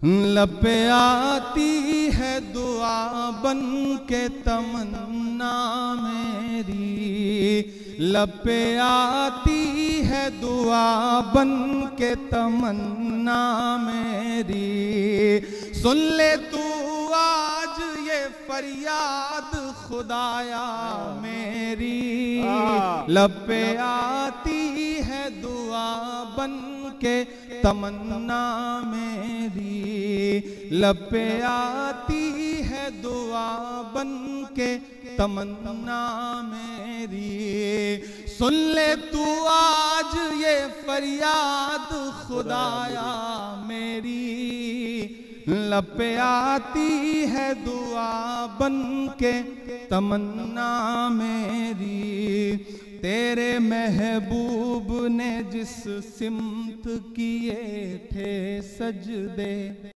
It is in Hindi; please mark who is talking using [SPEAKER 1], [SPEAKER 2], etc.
[SPEAKER 1] लब पे आती है दुआ बन के तमन्ना मेरी, लब पे आती है दुआ बन के तमन्ना मेरी। सुन ले तू आज ये फरियाद खुदाया मेरी, लब पे आती है दुआ बन के तमन्ना मेरी, लब पे आती है दुआ बन के तमन्ना मेरी। सुन ले तू आज ये फरियाद खुदाया मेरी, लब पे आती है दुआ बन के तमन्ना मेरी। तेरे महबूब ने जिस सिमत किए थे सजदे,